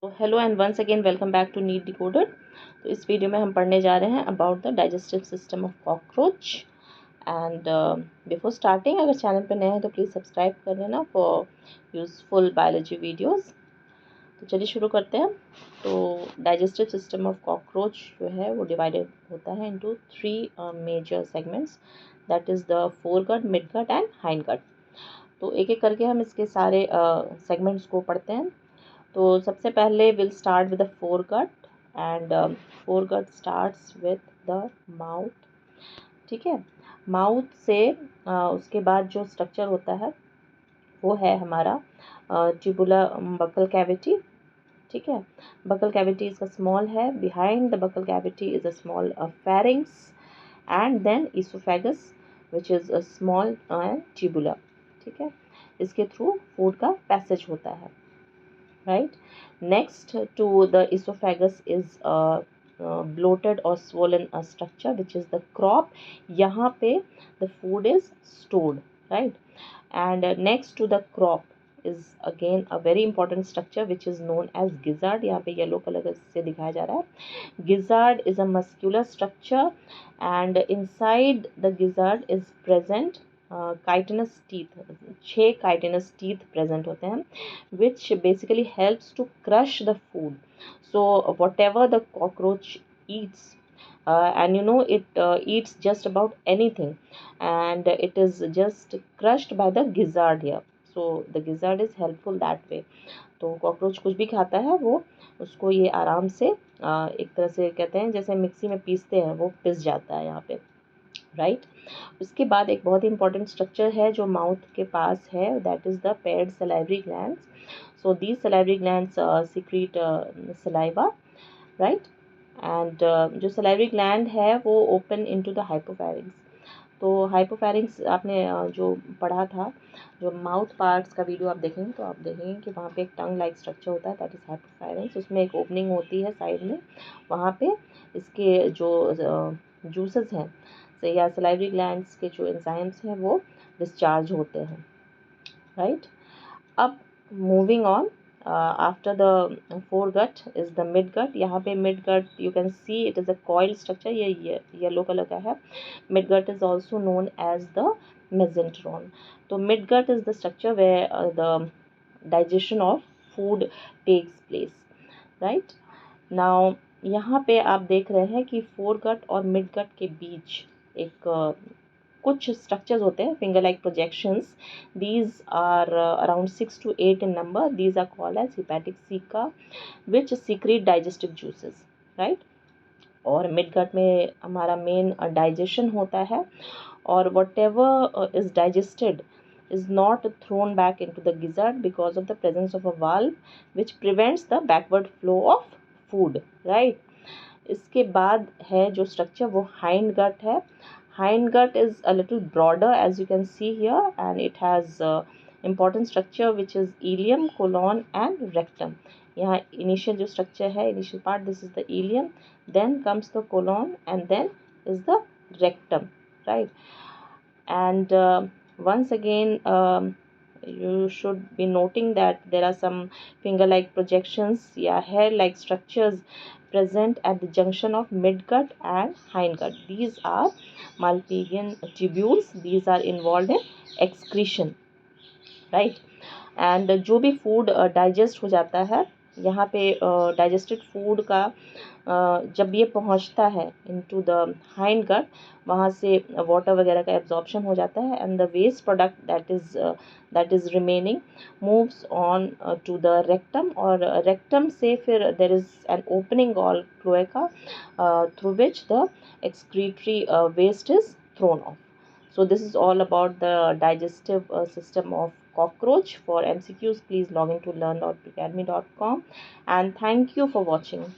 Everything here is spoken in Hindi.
तो hello and once again welcome back to NEET decoded. तो इस वीडियो में हम पढ़ने जा रहे हैं about the digestive system of cockroach. And before starting, अगर चैनल पर नए हैं तो प्लीज़ सब्सक्राइब कर लेना फॉर यूज़फुल बायोलॉजी वीडियोस। तो चलिए शुरू करते हैं। तो डाइजेस्टिव सिस्टम ऑफ कॉकरोच जो है वो डिवाइडेड होता है into three major segments, that is the foregut, midgut and hindgut. तो एक एक करके हम इसके सारे सेगमेंट्स को पढ़ते हैं। तो सबसे पहले will start with the foregut and foregut starts with the mouth. ठीक है, माउथ से उसके बाद जो स्ट्रक्चर होता है वो है हमारा ट्यूबुला बकल कैविटी। ठीक है, बकल कैविटी इसका स्मॉल है, behind the buccal cavity is a small pharynx and then oesophagus which is a small tubular. ठीक है, इसके थ्रू फूड का पैसेज होता है। Right, next to the esophagus is bloated or swollen structure which is the crop. यहाँ पे the food is stored, right? And next to the crop is again a very important structure which is known as gizzard. यहाँ पे yellow color से दिखाया जा रहा है। Gizzard is a muscular structure and inside the gizzard is present chitinous teeth, 6 chitinous teeth present होते हैं, which basically helps to crush the food. So whatever the cockroach eats, and you know it eats just about anything, and it is just crushed by the gizzard here. So the gizzard is helpful that way. तो कॉकरोच कुछ भी खाता है वो उसको ये आराम से एक तरह से कहते हैं जैसे मिक्सी में पीसते हैं वो पिस जाता है यहाँ पे, राइट। उसके बाद एक बहुत ही इंपॉर्टेंट स्ट्रक्चर है जो माउथ के पास है, that is the paired salivary glands. So these salivary glands secrete saliva, right? And जो salivary gland है वो open into the hypopharynx. तो हाइपोफैरिंग्स आपने जो पढ़ा था, जो माउथ पार्ट्स का वीडियो आप देखेंगे तो आप देखेंगे कि वहाँ पे एक टंग लाइक स्ट्रक्चर होता है, दैट इज़ हाइपोफैरिंग्स. उसमें एक ओपनिंग होती है साइड में, वहाँ पे इसके जो जूसेस हैं या सलाइवरी ग्लैंड्स के जो एंजाइम्स हैं वो डिस्चार्ज होते हैं, राइट. अब moving on, after the foregut is the midgut. यहाँ पे midgut you can see it is a coil structure, ये येलो कलर का है. Midgut is also known as the mesenteron. तो midgut is the structure where the digestion of food takes place, right. Now यहाँ पे आप देख रहे हैं कि फोरगट और मिडगट के बीच एक कुछ स्ट्रक्चर्स होते हैं, finger like projections. These are around 6 to 8 in number. These are called as hepatic caeca which secrete digestive juices, right. और मिडगट में हमारा मेन डाइजेशन होता है, और whatever is digested is not thrown back into the gizzard because of the presence of a valve which prevents the backward flow of food, right. इसके बाद है जो स्ट्रक्चर वो हाइंड गट है. Hind gut is a little broader as you can see here and it has important structure which is ileum, colon and rectum. यहाँ इनिशियल जो स्ट्रक्चर है, initial part, this is the ileum, then comes the colon and then is the rectum, right. And once again you should be noting that there are some finger like projections, yeah, hair like structures present at the junction of midgut and hindgut. These are Malpighian tubules. These are involved in excretion, right. And जो भी फूड डाइजेस्ट हो जाता है यहाँ पे डाइजेस्टेड फूड का जब ये पहुँचता है इनटू द हाइंड गट, वहाँ से वाटर वगैरह का एब्जॉर्प्शन हो जाता है and the waste product that is remaining moves on to the rectum. और रेक्टम से फिर there is an opening all cloaca through which the excretory waste is thrown off. So this is all about the digestive system of cockroach. For MCQs, please log in to learn.academy.com, and thank you for watching.